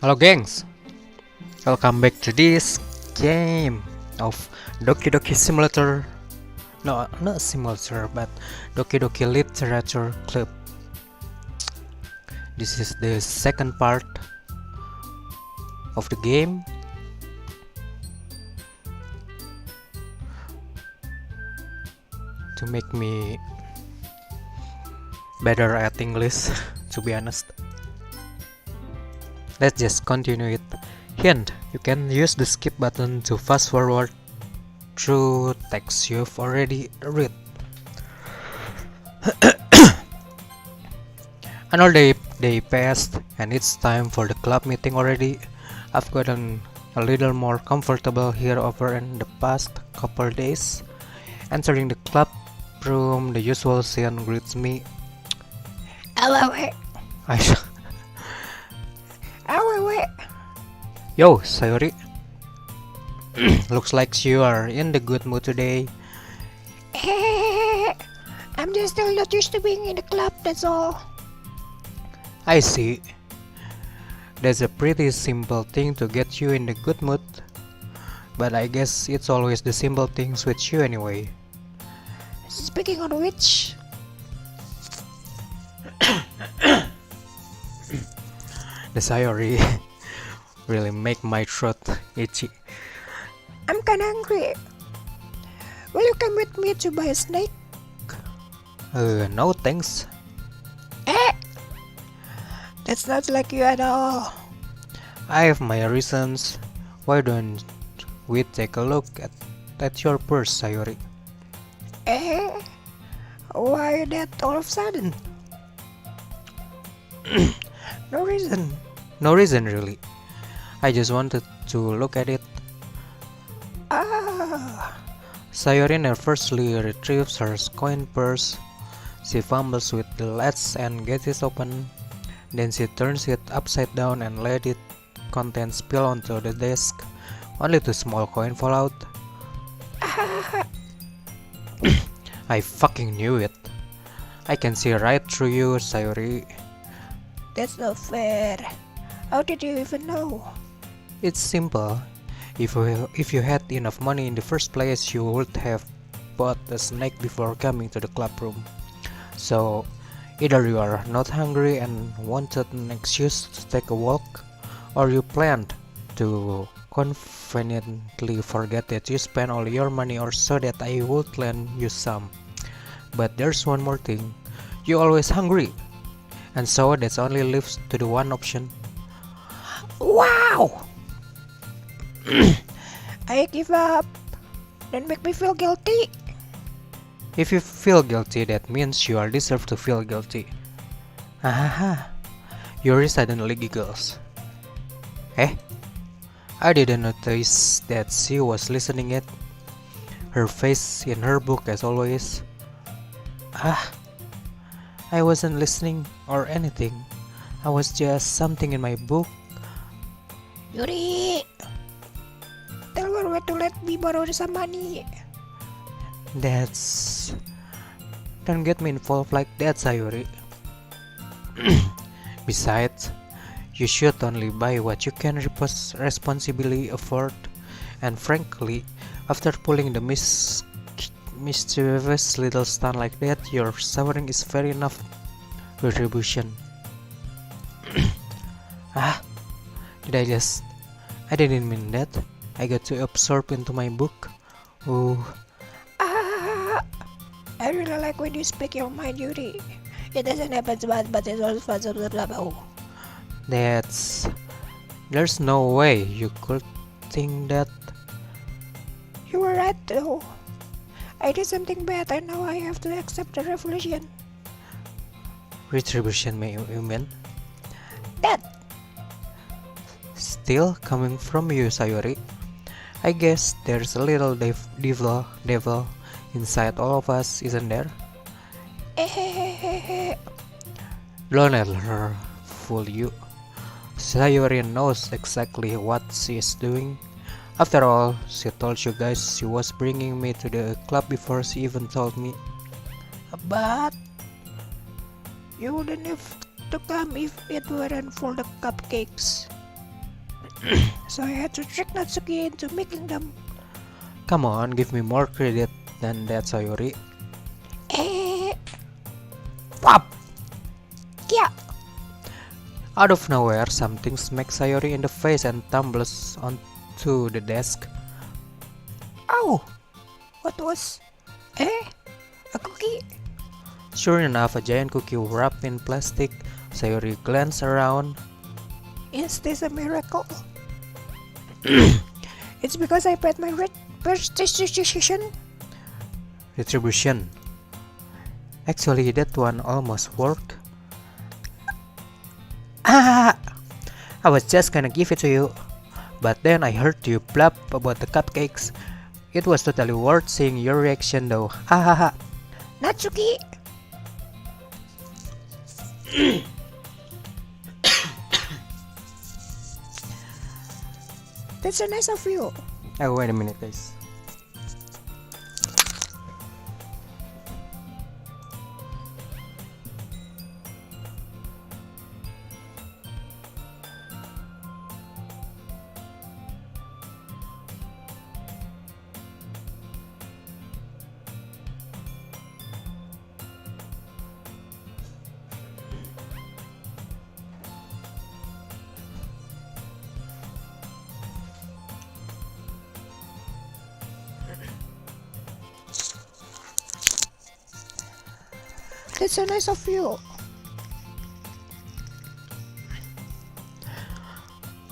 Hello gengs, welcome back to this game of Doki Doki Simulator. No, not simulator, but Doki Doki Literature Club. This is the second part of the game. To make me better at English, to be honest. Let's just continue it. Hint, you can use the skip button to fast forward through text you've already read. Another day passed and it's time for the club meeting already. I've gotten a little more comfortable here over in the past couple days. Entering the club room, the usual scene greets me. Hello, I Yo, Sayori. Looks like you are in the good mood today. I'm just still not used to being in the club, that's all. I see. That's a pretty simple thing to get you in the good mood. But I guess it's always the simple things with you anyway. Speaking of which, The Sayori really make my throat itchy. I'm kinda hungry. Will you come with me to buy a snake? No thanks. That's not like you at all. I have my reasons. Why don't we take a look at your purse, Sayori? Why that all of a sudden? No reason. No reason really. I just wanted to look at it. Sayori nervously retrieves her coin purse. She fumbles with the latch and gets it open. Then she turns it upside down and let its contents spill onto the desk. Only two small coins fall out. I fucking knew it. I can see right through you, Sayori. That's not fair. How did you even know? It's simple. If you had enough money in the first place, you would have bought a snake before coming to the club room. So, either you are not hungry and wanted an excuse to take a walk, or you planned to conveniently forget that you spent all your money or so that I would lend you some. But there's one more thing. You're always hungry. And so that only leaves to the one option. Wow! I give up. Don't make me feel guilty. If you feel guilty, that means you are deserved to feel guilty. Ahaha. Yuri suddenly giggles. I didn't notice that she was listening it. Her face in her book as always. I wasn't listening or anything. I was just something in my book. Yuri! Tell her where to let me borrow some money. Don't get me involved like that, Sayori. Besides, you should only buy what you can responsibly afford. And frankly, after pulling the mischievous little stunt like that, your suffering is fair enough retribution. I didn't mean that. I got too absorbed into my book. Oh, I really like when you speak your mind, Yuri. It doesn't happen bad, but it's all fun. there's no way you could think that. You were right, though. I did something bad, and now I have to accept the revolution. Retribution, you mean? That. Still coming from you, Sayori. I guess there's a little devil inside all of us, isn't there? Don't let her fool you. Sayori knows exactly what she is doing. After all, she told you guys she was bringing me to the club before she even told me. But you wouldn't have to come if it weren't for the cupcakes. So I had to trick Natsuki into making them. Come on, give me more credit than that, Sayori. Eh, Pop! yeah. Out of nowhere, something smacks Sayori in the face and tumbles onto the desk. Oh, what was? A cookie? Sure enough, a giant cookie wrapped in plastic. Sayori glanced around. Is this a miracle? It's because I paid my restitution. Retribution. Actually, that one almost worked. Ah! I was just gonna give it to you, but then I heard you blab about the cupcakes. It was totally worth seeing your reaction though. Ha ha ha. Natsuki! That's so nice of you. Oh, wait a minute, guys. That's so nice of you.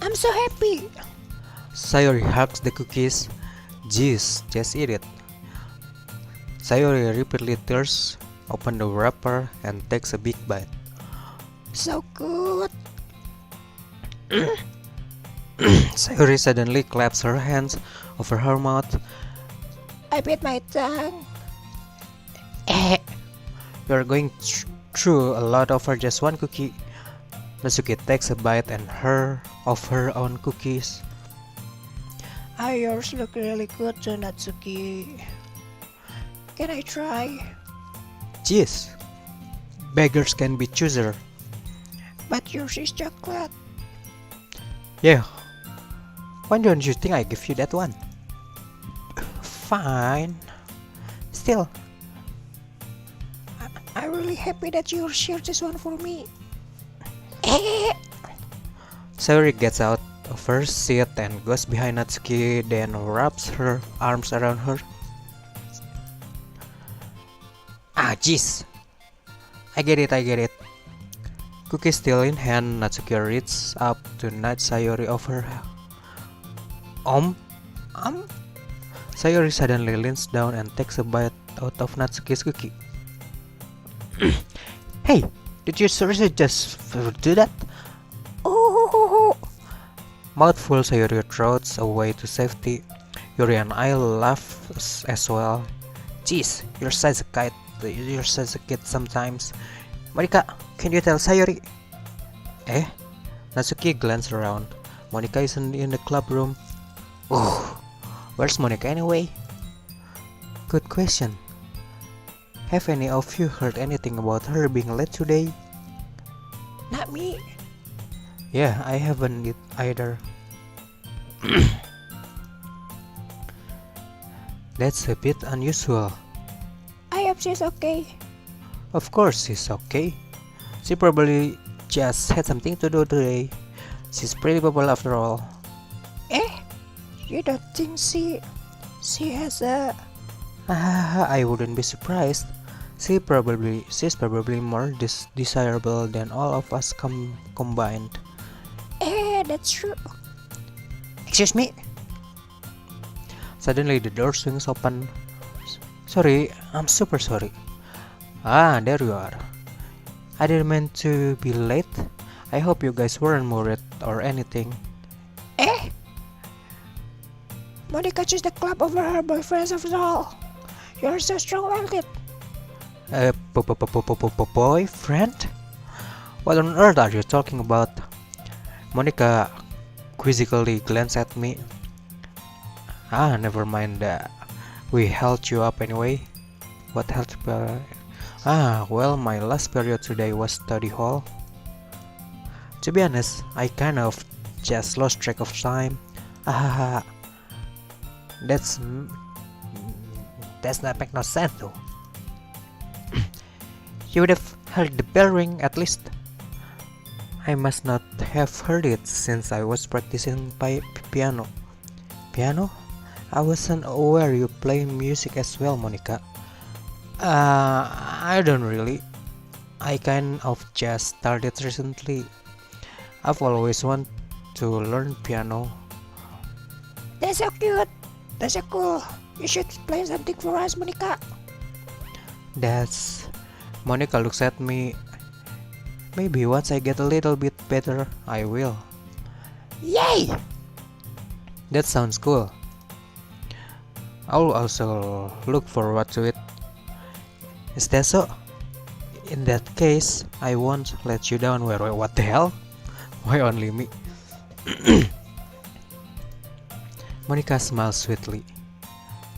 I'm so happy. Sayori hugs the cookies. Jeez, just eat it. Sayori repeatedly tears open the wrapper and takes a big bite. So good. Sayori suddenly claps her hands over her mouth. I bit my tongue. You're going through a lot over just one cookie. Natsuki takes a bite and of her own cookies. Ah, yours look really good too, Natsuki. Can I try? Jeez, beggars can be chooser. But yours is chocolate. Yeah, why don't you think I give you that one? Fine. Still, I'm really happy that you shared this one for me. Sayori gets out of her seat and goes behind Natsuki, then wraps her arms around her. Ah, jeez. I get it. Cookie still in hand, Natsuki reaches up to nudge Sayori over her. Um? Sayori suddenly leans down and takes a bite out of Natsuki's cookie. Hey, did you seriously just do that? Oh, Mouthful, Sayori throws away to safety. Yuri and I laugh as well. Jeez, you're such a kid. You're such a kid sometimes. Monica, can you tell Sayori? Natsuki glanced around. Monica isn't in the club room. Oh, where's Monica anyway? Good question. Have any of you heard anything about her being late today? not me. Yeah, I haven't either. That's a bit unusual. I hope she's okay. Of course she's okay. She probably just had something to do today. She's pretty popular after all. You don't think she has a... I wouldn't be surprised. She's probably more desirable than all of us combined. That's true. Excuse me. Suddenly the door swings open. Sorry, I'm super sorry. Ah, there you are. I didn't mean to be late. I hope you guys weren't worried or anything. Monica chose the club over her boyfriends after all. You're so strong-willed. Boyfriend? What on earth are you talking about? Monica quizzically glanced at me. Ah, never mind that. We held you up anyway. What held you up? Well, my last period today was study hall. To be honest, I kind of just lost track of time. Ah, that's that's not make no sense though. You would have heard the bell ring at least. I must not have heard it since I was practicing piano. Piano? I wasn't aware you play music as well, Monica. I don't really. I kind of just started recently. I've always wanted to learn piano. That's so cute. That's so cool. You should play something for us, Monica. That's... Monica looks at me. Maybe once I get a little bit better, I will. Yay! That sounds cool. I'll also look forward to it. Is that so? In that case, I won't let you down. What the hell? Why only me? Monica smiles sweetly.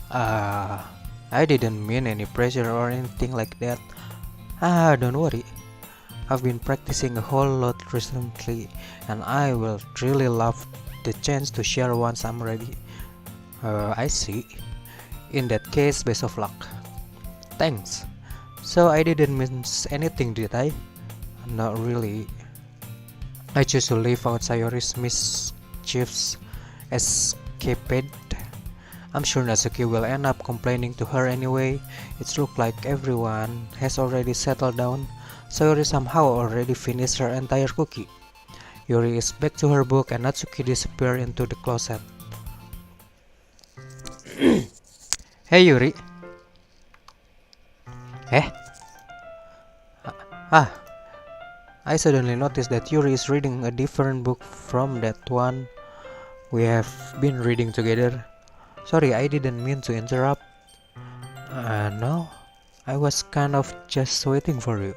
I didn't mean any pressure or anything like that. Don't worry. I've been practicing a whole lot recently, and I will really love the chance to share once I'm ready. I see. In that case, best of luck. Thanks. So I didn't miss anything, did I? Not really. I choose to leave out Sayori's mischievous escapade. I'm sure Natsuki will end up complaining to her anyway. It looks like everyone has already settled down. Sayori somehow already finished her entire cookie. Yuri is back to her book and Natsuki disappeared into the closet. Hey Yuri. Eh? I suddenly noticed that Yuri is reading a different book from that one we have been reading together. Sorry, I didn't mean to interrupt. No, I was kind of just waiting for you.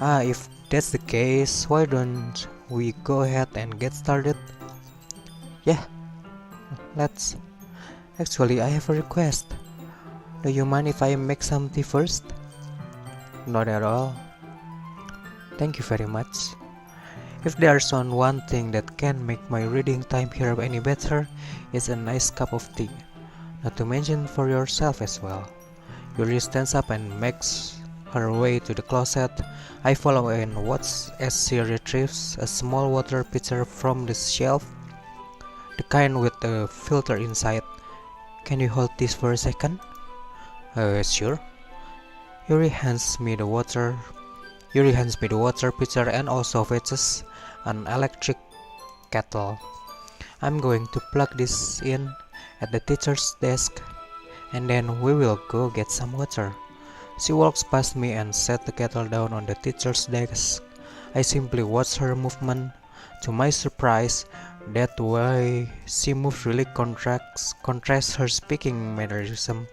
If that's the case, why don't we go ahead and get started? Yeah, let's. Actually, I have a request. Do you mind if I make some tea first? Not at all. Thank you very much. If there's one thing that can make my reading time here any better, it's a nice cup of tea. Not to mention for yourself as well. Yuri stands up and makes her way to the closet. I follow and watch as she retrieves a small water pitcher from the shelf, the kind with a filter inside. Can you hold this for a second? Sure. Yuri hands me the water pitcher and also fetches an electric kettle. I'm going to plug this in at the teacher's desk and then we will go get some water. She walks past me and set the kettle down on the teacher's desk. I simply watch her movement. To my surprise, that way she moves really contrasts her speaking mannerism,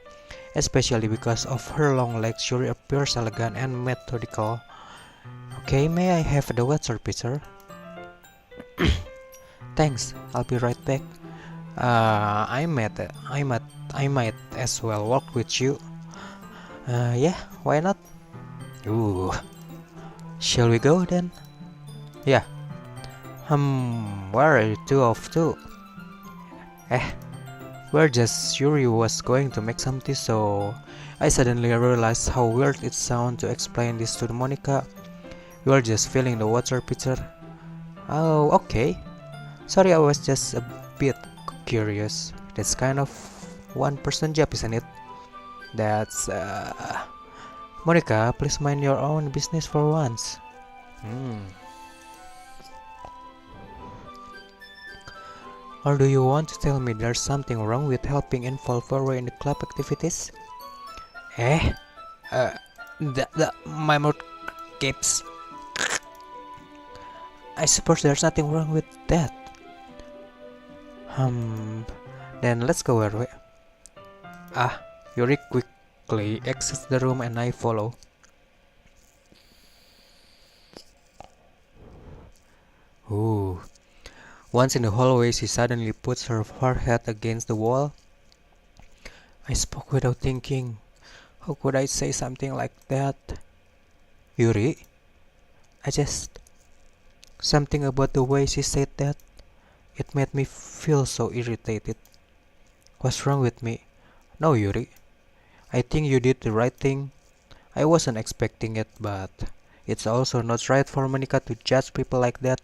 especially because of her long legs. She appears elegant and methodical. Okay, may I have the water pitcher? Thanks, I'll be right back. I might as well walk with you. Yeah, why not? Ooh, shall we go then? Yeah. Where are you two off to? We're just Yuri was going to make some tea, so I suddenly realized how weird it sounds to explain this to Monica. We're just filling the water pitcher. Oh, okay. Sorry, I was just a bit curious. That's kind of one-person job, isn't it? That's, Monica, please mind your own business for once. Or do you want to tell me there's something wrong with helping involve Roy in the club activities? My mouth keeps... I suppose there's nothing wrong with that. Then let's go, Roy. Yuri quickly exits the room and I follow. Ooh. Once in the hallway, she suddenly puts her forehead against the wall. I spoke without thinking. How could I say something like that? Yuri? Something about the way she said that. It made me feel so irritated. What's wrong with me? No, Yuri. I think you did the right thing. I wasn't expecting it, but it's also not right for Monica to judge people like that.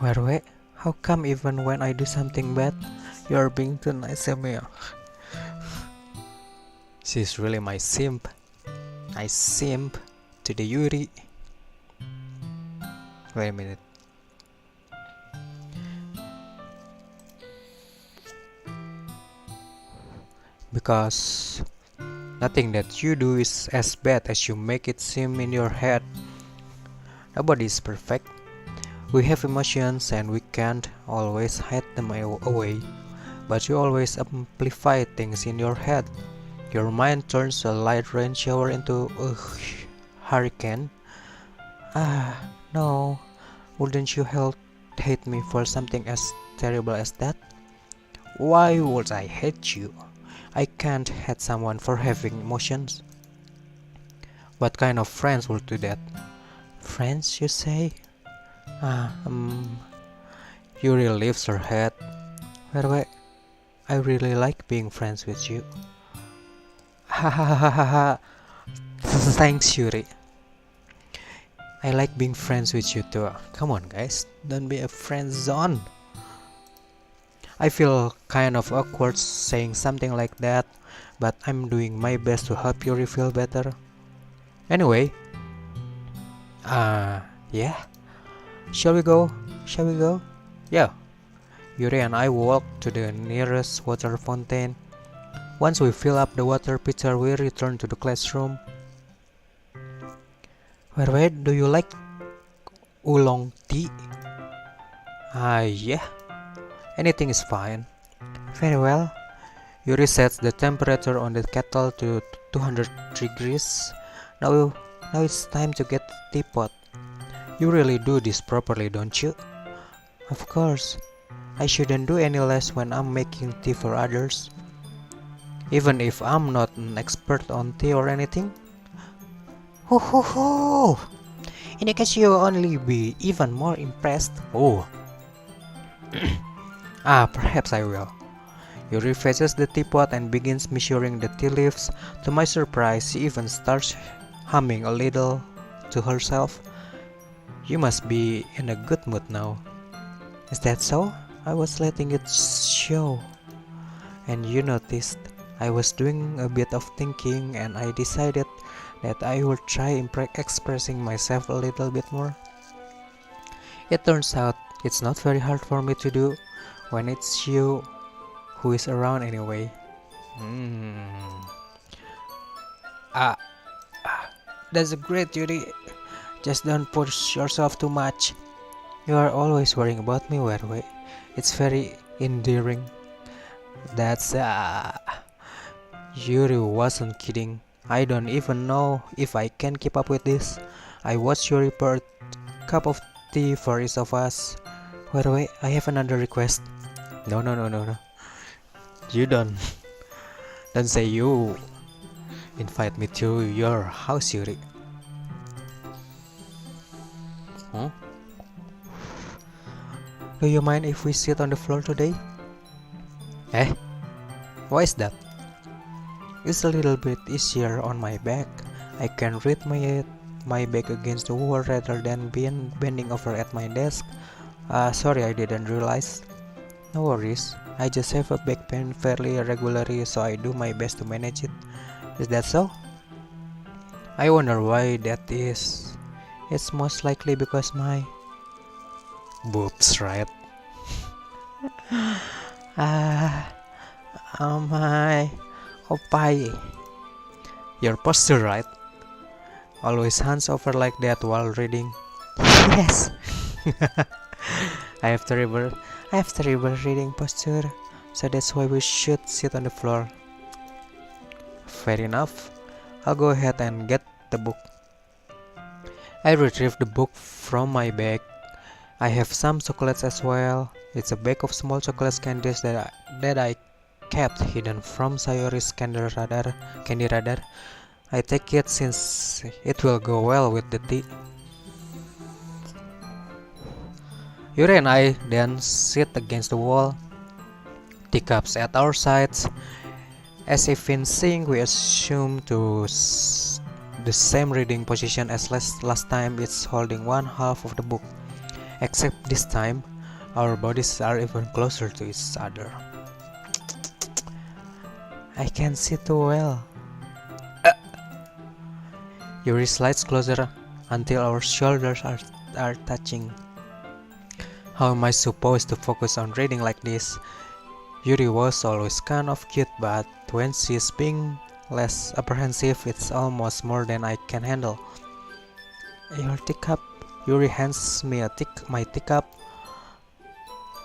Wait, how come even when I do something bad, you're being too nice to me? She's really my simp. I simp to the Yuri. Wait a minute. Because nothing that you do is as bad as you make it seem in your head. Nobody is perfect. We have emotions and we can't always hide them away. But you always amplify things in your head. Your mind turns a light rain shower into a hurricane. No. Wouldn't you hate me for something as terrible as that? Why would I hate you? I can't hate someone for having emotions. What kind of friends would do that? Friends, you say? Ah, Yuri lifts her head. Wait, I really like being friends with you. Ha ha ha ha ha. Thanks, Yuri. I like being friends with you too. Come on, guys, don't be a friend zone. I feel kind of awkward saying something like that, but I'm doing my best to help Yuri feel better. Anyway, yeah. Shall we go? Shall we go? Yeah. Yuri and I walk to the nearest water fountain. Once we fill up the water pitcher, we return to the classroom. Wait, do you like oolong tea? Yeah. Anything is fine. Very well. Yuri sets the temperature on the kettle to 200 degrees. Now it's time to get the teapot. You really do this properly, don't you? Of course. I shouldn't do any less when I'm making tea for others. Even if I'm not an expert on tea or anything. Ho ho ho! In case you'll only be even more impressed. Oh. Perhaps I will. Yuri fetches the teapot and begins measuring the tea leaves. To my surprise, she even starts humming a little to herself. You must be in a good mood now. Is that so? I was letting it show. And you noticed I was doing a bit of thinking and I decided that I would try expressing myself a little bit more. It turns out it's not very hard for me to do when it's you who is around anyway. That's great, Yuri. Just don't push yourself too much. You are always worrying about me, Werwei. It's very endearing. That's Yuri wasn't kidding. I don't even know if I can keep up with this. I watched Yuri pour a cup of tea for each of us. Werwei, I have another request. No. You don't say you invite me to your house, Yuri. Huh? Do you mind if we sit on the floor today? Why is that? It's a little bit easier on my back. I can read my back against the wall rather than bending over at my desk. Sorry, I didn't realize. No worries. I just have a back pain fairly regularly, so I do my best to manage it. Is that so? I wonder why that is. It's most likely because my boobs, right? My oppai. Your posture, right? Always hands over like that while reading. Yes. I have terrible reading posture, so that's why we should sit on the floor. Fair enough. I'll go ahead and get the book. I retrieved the book from my bag. I have some chocolates as well. It's a bag of small chocolate candies that I kept hidden from Sayori's candy radar. I take it since it will go well with the tea. Yuri and I then sit against the wall, teacups at our sides. As if in sync, we assume the same reading position as last time. It's holding one half of the book, except this time our bodies are even closer to each other. I can see too well. Yuri slides closer until our shoulders are touching. How am I supposed to focus on reading like this? Yuri was always kind of cute, but when she's being less apprehensive, it's almost more than I can handle. Your teacup. Yuri hands me my teacup,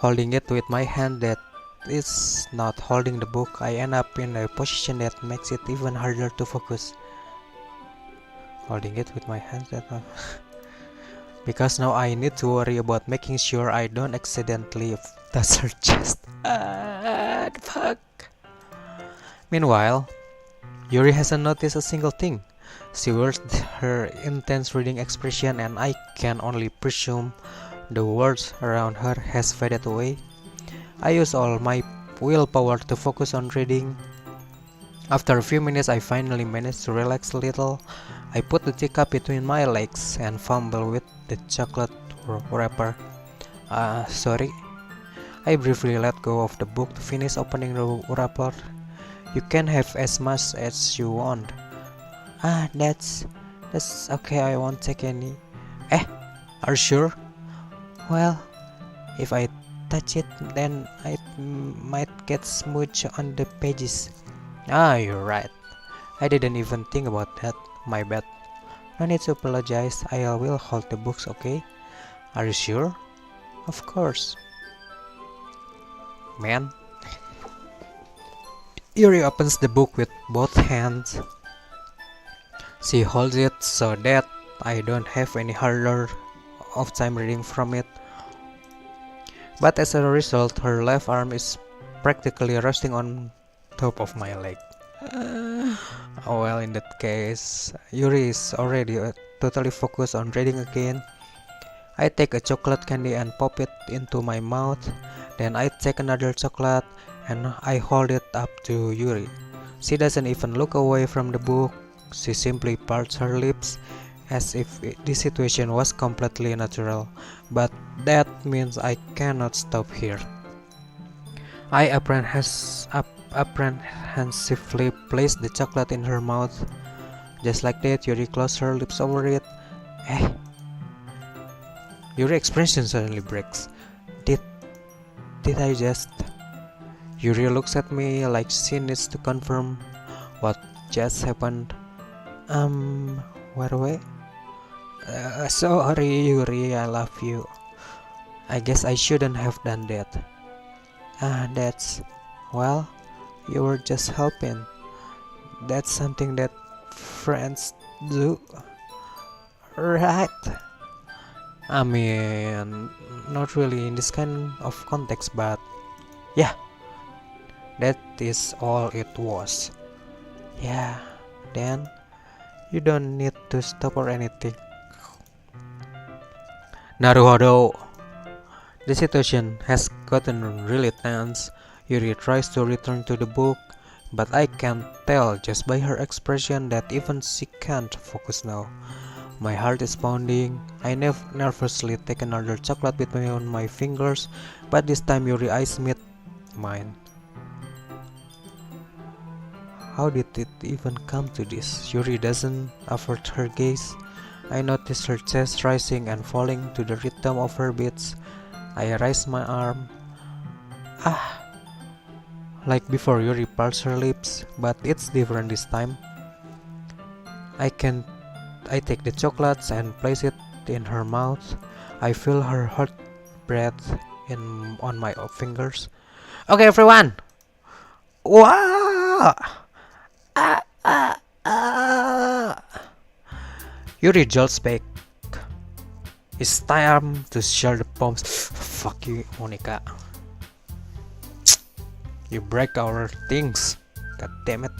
holding it with my hand that is not holding the book. I end up in a position that makes it even harder to focus. Holding it with my hand that because now I need to worry about making sure I don't accidentally touch her chest. Fuck. Meanwhile, Yuri hasn't noticed a single thing. She wears her intense reading expression, and I can only presume the words around her has faded away. I use all my willpower to focus on reading. After a few minutes, I finally managed to relax a little. I put the teacup between my legs and fumble with the chocolate wrapper. Sorry. I briefly let go of the book to finish opening the wrapper. You can have as much as you want. That's okay. I won't take any. Are you sure? Well, if I touch it, then it might get smudged on the pages. You're right. I didn't even think about that. My bad. No need to apologize. I will hold the books, okay? Are you sure? Of course. Man. Yuri opens the book with both hands. She holds it so that I don't have any harder of time reading from it. But as a result, her left arm is practically resting on top of my leg. Well, in that case, Yuri is already totally focused on reading again. I take a chocolate candy and pop it into my mouth. Then I take another chocolate and I hold it up to Yuri. She doesn't even look away from the book. She simply parts her lips as if the situation was completely natural. But that means I cannot stop here. I apprehensively place the chocolate in her mouth. Just like that, Yuri closed her lips over it. Yuri expression suddenly breaks. Did I just... Yuri looks at me like she needs to confirm what just happened. Where away? Sorry Yuri, I love you. I guess I shouldn't have done that. Well, you were just helping. That's something that friends do, right? I mean, not really in this kind of context, but yeah, that is all it was. Yeah, then you don't need to stop or anything. Naruhodo. The situation has gotten really tense. Yuri tries to return to the book, but I can tell just by her expression that even she can't focus now. My heart is pounding. I nervously take another chocolate between my fingers, but this time Yuri's eyes meet mine. How did it even come to this? Yuri doesn't avert her gaze. I notice her chest rising and falling to the rhythm of her beats. I raise my arm. Like before, Yuri parts her lips, but it's different this time. I take the chocolates and place it in her mouth. I feel her hot breath on my fingers. Okay, everyone. Wow! Yuri jolts back. It's time to share the bombs. Fuck you, Monica. You break our things. God damn it.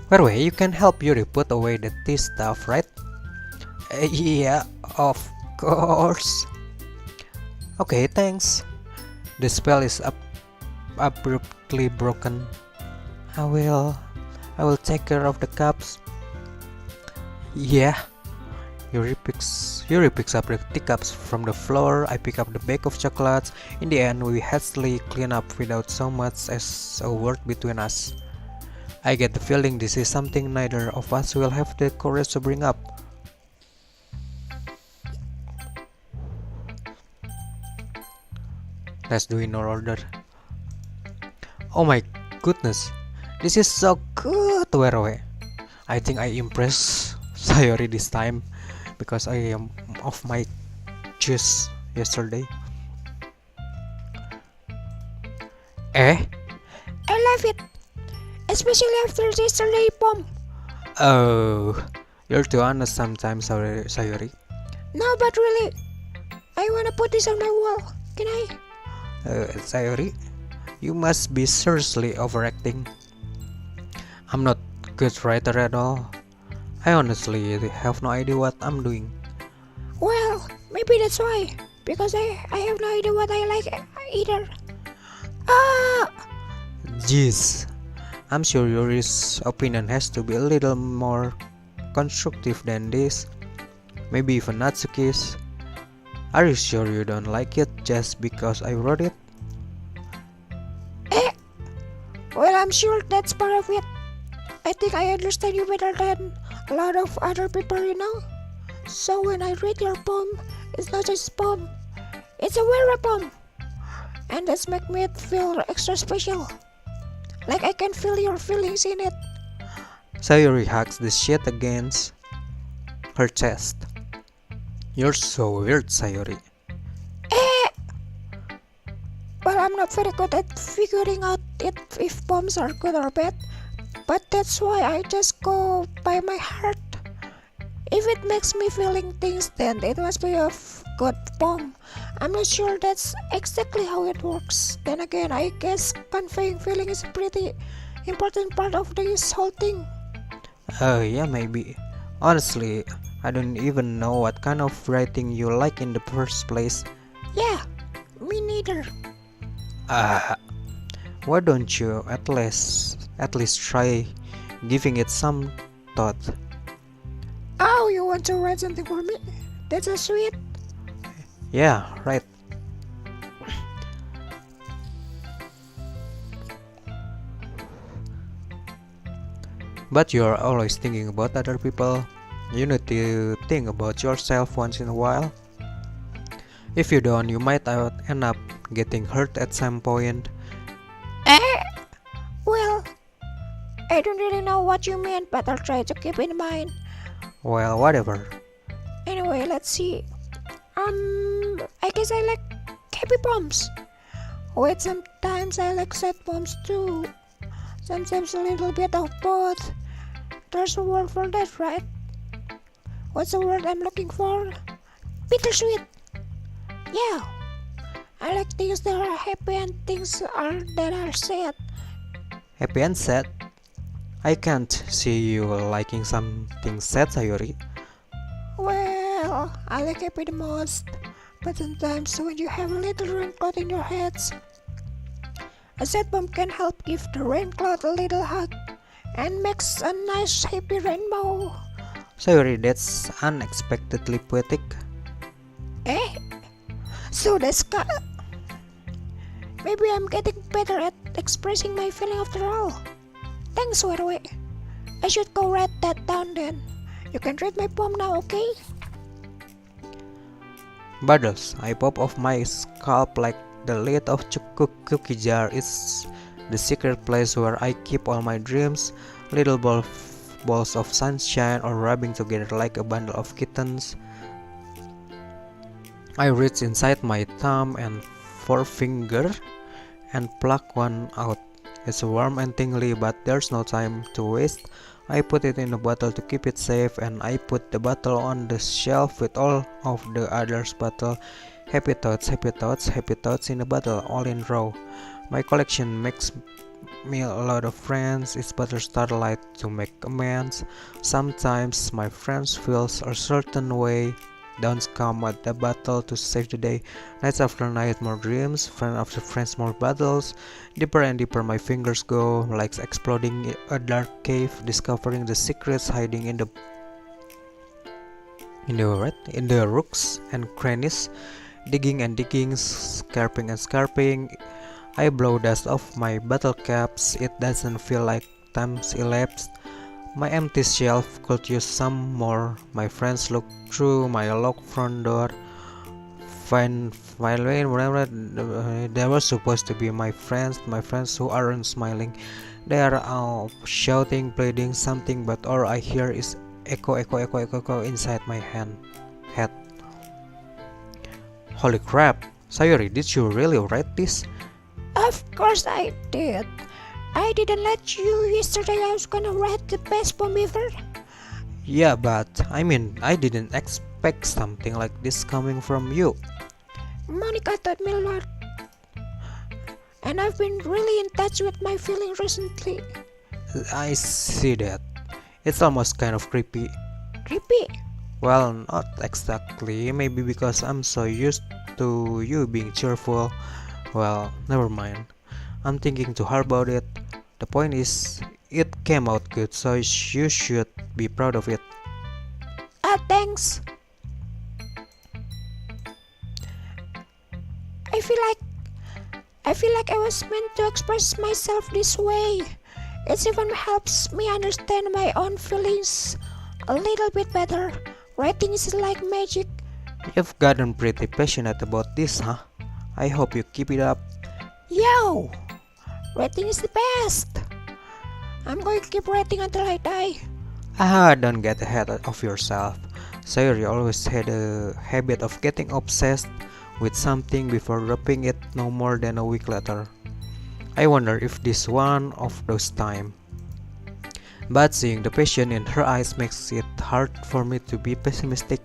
By the way, you can help Yuri put away the tea stuff, right? Yeah, of course. Okay, thanks. The spell is abruptly broken. I will I will take care of the cups. Yeah. Yuri picks up the teacups from the floor. I pick up the bag of chocolates. In the end, we hastily clean up without so much as a word between us. I get the feeling this is something neither of us will have the courage to bring up. Let's do in order. Oh my goodness, this is so good, Weroe. I think I impressed Sayori this time because I am off my juice yesterday. Eh? I love it, especially after yesterday's bomb. Oh, you're too honest sometimes, Sayori. No, but really, I wanna put this on my wall. Can I? Sayori, you must be seriously overacting. I'm not good writer at all. I honestly have no idea what I'm doing. Well, maybe that's why. Because I have no idea what I like either. Ah! Jeez, I'm sure Yuri's opinion has to be a little more constructive than this. Maybe even Natsuki's. Are you sure you don't like it just because I wrote it? Eh? Well, I'm sure that's part of it. I think I understand you better than a lot of other people, you know? So when I read your poem, it's not just a poem. It's a very poem. And that's make me feel extra special. Like I can feel your feelings in it. Sayori hugs the shit against her chest. You're so weird, Sayori. Eh! Well, I'm not very good at figuring out if poems are good or bad. But that's why I just go by my heart. If it makes me feeling things, then it must be a good poem. I'm not sure that's exactly how it works. Then again, I guess conveying feeling is a pretty important part of this whole thing. Oh, yeah, maybe. Honestly, I don't even know what kind of writing you like in the first place. Yeah, me neither. Ah, why don't you at least try giving it some thought? Oh, you want to write something for me? That's so sweet. Yeah, right. But you're always thinking about other people. You need to think about yourself once in a while. If you don't, you might end up getting hurt at some point. Eh? Well, I don't really know what you meant, but I'll try to keep in mind. Well, whatever. Anyway, let's see. I guess I like happy poems. Wait, sometimes I like sad poems too. Sometimes a little bit of both. There's a word for that, right? What's the word I'm looking for? Bittersweet. Yeah. I like things that are happy and things that are sad. Happy and sad? I can't see you liking something sad, Sayori. Well, I like happy the most. But sometimes when you have a little rain cloud in your heads, a sad poem can help give the rain cloud a little hug and makes a nice happy rainbow. Sayori, that's unexpectedly poetic. Eh? So that's maybe I'm getting better at expressing my feeling after all. Thanks, by the way. I should go write that down then. You can read my poem now, okay? Bubbles, I pop off my scalp like the lid of cookie jar is the secret place where I keep all my dreams, little balls of sunshine or rubbing together like a bundle of kittens. I reach inside my thumb and forefinger and pluck one out. It's warm and tingly, but there's no time to waste. I put it in a bottle to keep it safe, and I put the bottle on the shelf with all of the others' bottle. Happy thoughts, happy thoughts, happy thoughts in a bottle, all in row. My collection me a lot of friends, it's better starlight to make amends. Sometimes my friends feels a certain way. Don't come at the battle to save the day. Nights after night, more dreams. Friend after friends, more battles. Deeper and deeper my fingers go, like exploding a dark cave, discovering the secrets hiding in the rooks and crannies. Digging and digging, scarping and scarping. I blow dust off my battle caps. It doesn't feel like time's elapsed. My empty shelf could use some more. My friends look through my locked front door. Finally, whatever they were supposed to be my friends who aren't smiling. They are all shouting, pleading something, but all I hear is echo, echo, echo, echo, echo inside my head. Holy crap! Sayuri, did you really write this? Of course I did. I didn't let you yesterday I was gonna write the best poem ever. Yeah, but I mean, I didn't expect something like this coming from you. Monica taught me a lot, and I've been really in touch with my feelings recently. I see that. It's almost kind of creepy. Creepy. Well, not exactly. Maybe because I'm so used to you being cheerful. Well, never mind. I'm thinking too hard about it. The point is, it came out good, so you should be proud of it. Thanks. I feel like I was meant to express myself this way. It even helps me understand my own feelings a little bit better. Writing is like magic. You've gotten pretty passionate about this, huh? I hope you keep it up. Yo! Writing is the best. I'm going to keep writing until I die. Don't get ahead of yourself. Sayuri always had a habit of getting obsessed with something before dropping it no more than a week later. I wonder if this one of those times. But seeing the passion in her eyes makes it hard for me to be pessimistic.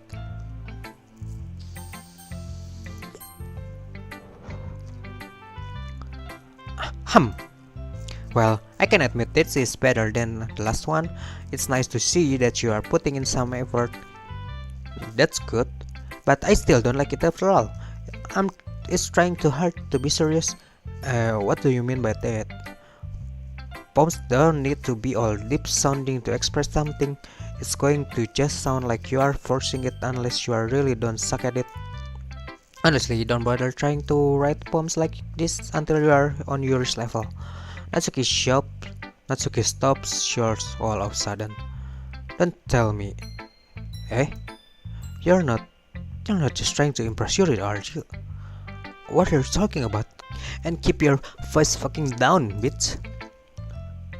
Well, I can admit this is better than the last one. It's nice to see that you are putting in some effort. That's good, but I still don't like it after all. It's trying too hard to be serious. What do you mean by that? Poems don't need to be all deep sounding to express something. It's going to just sound like you are forcing it unless you are really don't suck at it. Honestly, don't bother trying to write poems like this until you are on Yuri's level. Natsuki stops short all of a sudden. Don't tell me. Eh? You're not just trying to impress Yuri, are you? What are you talking about? And keep your voice fucking down, bitch.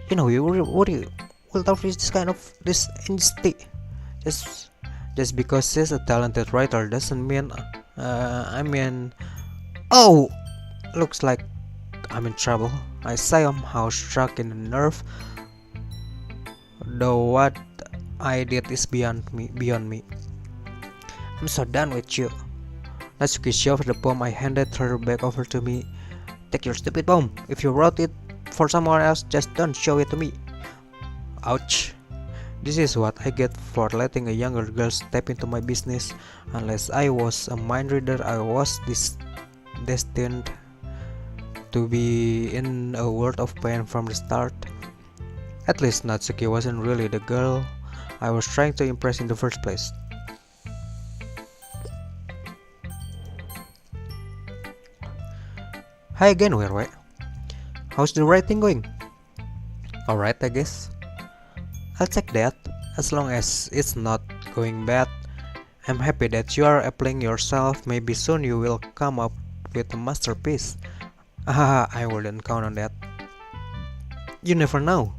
You know, Yuri will tolerate this honesty. Just because she's a talented writer doesn't mean oh, looks like I'm in trouble. I somehow struck in the nerve, though what I did is beyond me. I'm so done with you. Natsuki shoved the poem I handed her back over to me. Take your stupid poem. If you wrote it for someone else, just don't show it to me. Ouch. This is what I get for letting a younger girl step into my business. Unless I was a mind reader, I was destined to be in a world of pain from the start. At least Natsuki wasn't really the girl I was trying to impress in the first place. Hi again, Werwe. How's the writing going? Alright, I guess. I'll check that. As long as it's not going bad, I'm happy that you are applying yourself. Maybe soon you will come up with a masterpiece. I wouldn't count on that. You never know.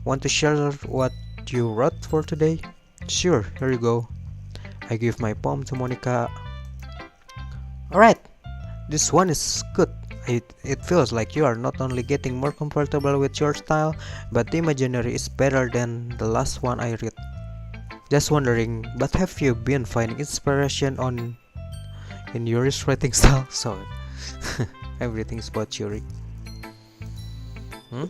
Want to share what you wrote for today? Sure, here you go. I give my poem to Monica. Alright, this one is good. It feels like you are not only getting more comfortable with your style, but the imaginary is better than the last one I read. Just wondering, but have you been finding inspiration in Yuri's writing style? So everything's about Yuri. Hmm?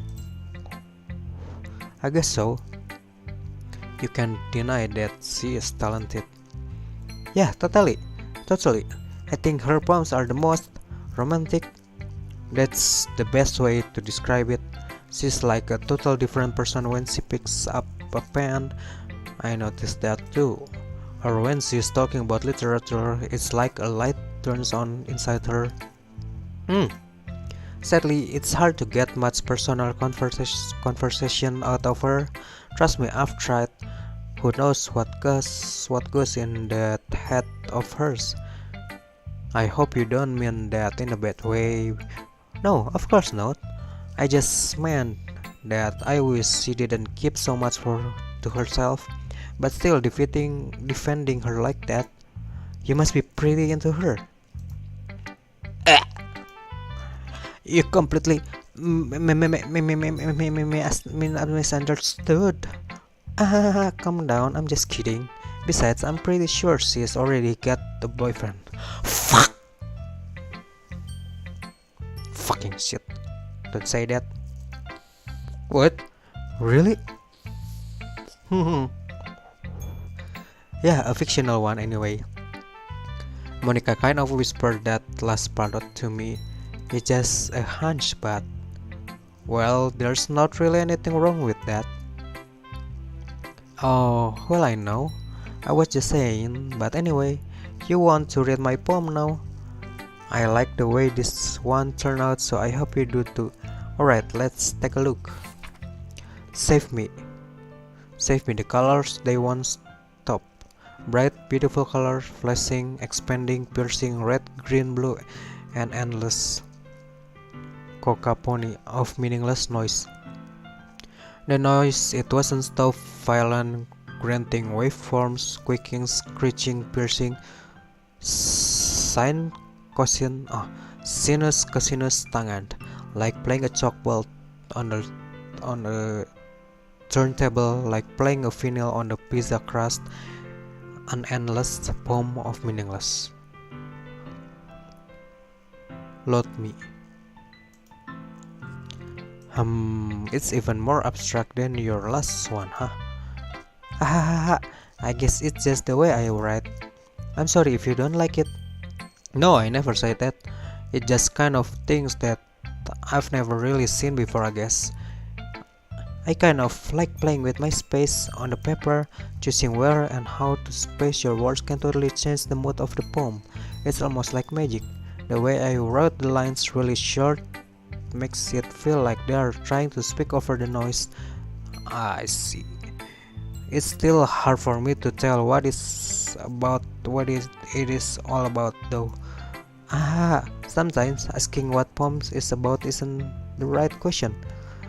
I guess so. You can't deny that she is talented. Yeah, totally. Totally. I think her poems are the most romantic. That's the best way to describe it. She's like a total different person when she picks up a pen. I noticed that too. Or when she's talking about literature, it's like a light turns on inside her. Hmm. Sadly, it's hard to get much personal conversation out of her. Trust me, I've tried. Who knows what goes in that head of hers? I hope you don't mean that in a bad way. No, of course not. I just meant that I wish she didn't keep so much to herself, but still defending her like that. You must be pretty into her. You completely misunderstood. Ah, calm down. I'm just kidding. Besides, I'm pretty sure she's already got a boyfriend. Fuck! Fucking shit. Don't say that. What? Really? Yeah, a fictional one anyway. Monica kind of whispered that last part to me. It's just a hunch, but well, there's not really anything wrong with that. Oh, well, I know. I was just saying, but anyway, you want to read my poem now? I like the way this one turned out, so I hope you do too. Alright, let's take a look. Save me. Save me the colors they once top. Bright, beautiful colors, flashing, expanding, piercing, red, green, blue, and endless cacophony of meaningless noise. The noise, it wasn't stop, violent, grunting waveforms, squeaking, screeching, piercing, sine, cosine, sinus, cosinus, tangent, like playing a chalkboard on a turntable, like playing a vinyl on the pizza crust, an endless poem of meaningless. Load me. It's even more abstract than your last one, huh? I guess it's just the way I write. I'm sorry if you don't like it. No, I never said that. It's just kind of things that I've never really seen before, I guess. I kind of like playing with my space on the paper, choosing where and how to space your words can totally change the mood of the poem. It's almost like magic. The way I wrote the lines really short makes it feel like they are trying to speak over the noise. I see. It's still hard for me to tell what it is all about though. Sometimes asking what poems is about isn't the right question.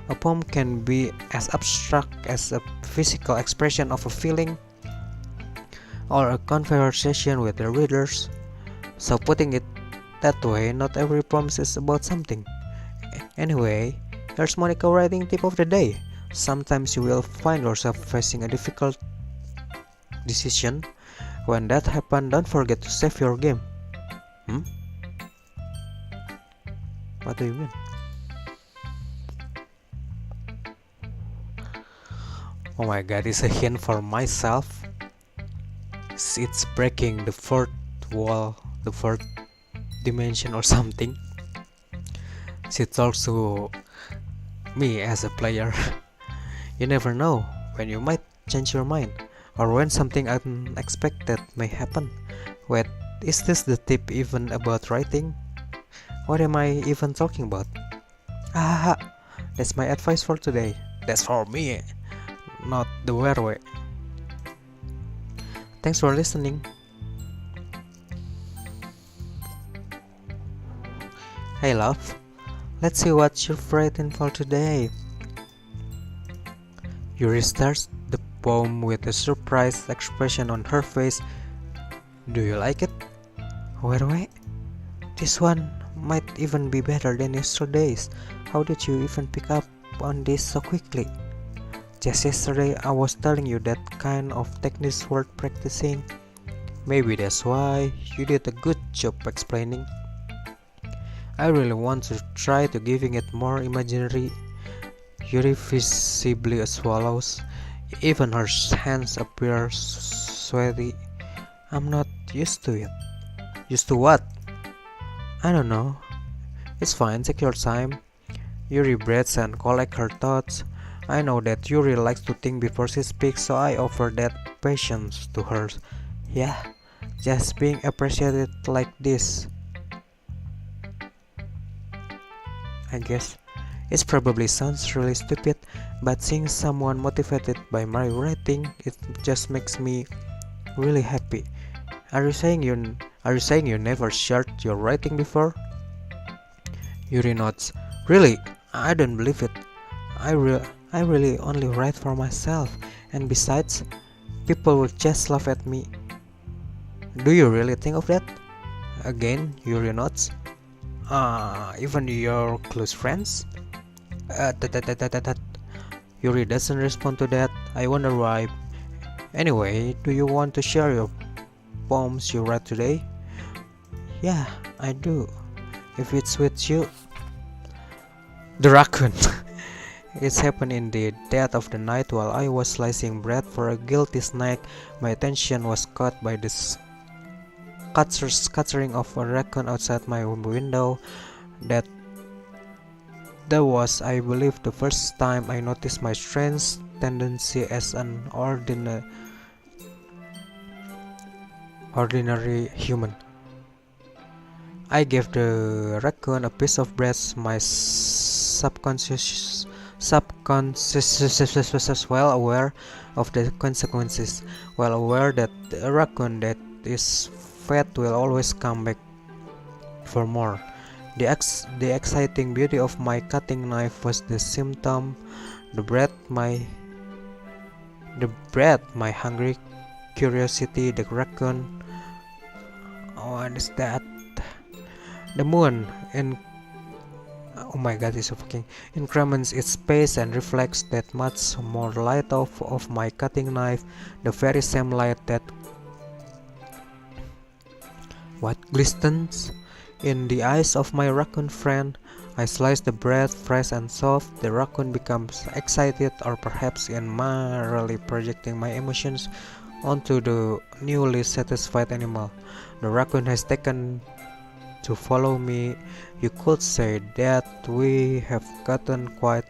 A poem can be as abstract as a physical expression of a feeling or a conversation with the readers. So putting it that way, not every poem is about something. Anyway, here's Monica writing tip of the day. Sometimes you will find yourself facing a difficult decision. When that happens, don't forget to save your game. What do you mean? Oh my god, it's a hint for myself. It's breaking the fourth wall, the fourth dimension or something. She talks to me as a player. You never know when you might change your mind or when something unexpected may happen. Wait, is this the tip even about writing? What am I even talking about? That's my advice for today. That's for me, not the weird way. Thanks for listening. Hey love, let's see what you've written for today. Yuri starts the poem with a surprised expression on her face. Do you like it? Wait, this one might even be better than yesterday's. How did you even pick up on this so quickly? Just yesterday I was telling you that kind of techniques worth practicing. Maybe that's why you did a good job explaining. I really want to try to giving it more imaginary. Yuri visibly swallows. Even her hands appear sweaty. I'm not used to it. Used to what? I don't know. It's fine, take your time. Yuri breathes and collects her thoughts. I know that Yuri likes to think before she speaks, so I offer that patience to her. Yeah, just being appreciated like this, I guess. It probably sounds really stupid, but seeing someone motivated by my writing, it just makes me really happy. Are you saying you never shared your writing before? Yuri nods. Really? I don't believe it. I re- I really only write for myself, and besides, people will just laugh at me. Do you really think of that? Again, Yuri nods. Even your close friends? That. Yuri doesn't respond to that. I wonder why. Anyway, do you want to share your poems you read today? Yeah, I do. If it's with you. The raccoon. It's happened in the dead of the night while I was slicing bread for a guilty snack. My attention was caught by the scattering of a raccoon outside my window. That was, I believe, the first time I noticed my strange tendency as an ordinary human. I gave the raccoon a piece of bread. My subconscious was well aware of the consequences, well aware that a raccoon that is fed will always come back for more. The exciting beauty of my cutting knife was the symptom. The bread, my hungry curiosity, the raccoon. What is that? The moon in oh my god, it's so fucking increments its space and reflects that much more light off of my cutting knife, the very same light that what glistens in the eyes of my raccoon friend. I slice the bread fresh and soft. The raccoon becomes excited, or perhaps in merely projecting my emotions onto the newly satisfied animal. The raccoon has taken to follow me. You could say that we have gotten quite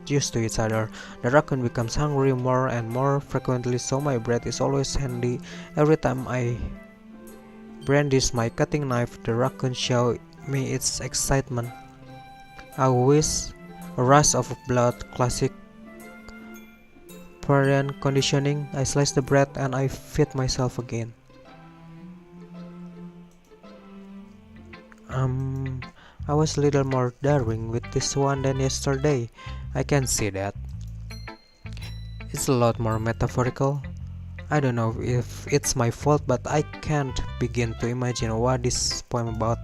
used to each other. The raccoon becomes hungry more and more frequently, so my bread is always handy. Every time I brandish my cutting knife, the raccoon shows me its excitement. A whiz, a rush of blood, classic parent conditioning. I slice the bread and I feed myself again. I was a little more daring with this one than yesterday. I can see that. It's a lot more metaphorical. I don't know if it's my fault, but I can't begin to imagine what this poem about.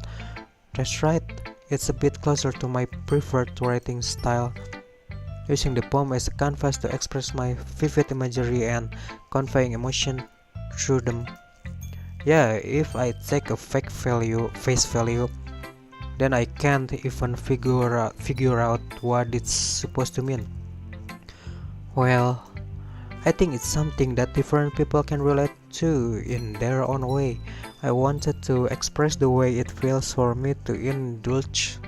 That's right, it's a bit closer to my preferred writing style, using the poem as a canvas to express my vivid imagery and conveying emotion through them. Yeah, if I take a face value, then I can't even figure out what it's supposed to mean. Well, I think it's something that different people can relate to in their own way. I wanted to express the way it feels for me to indulge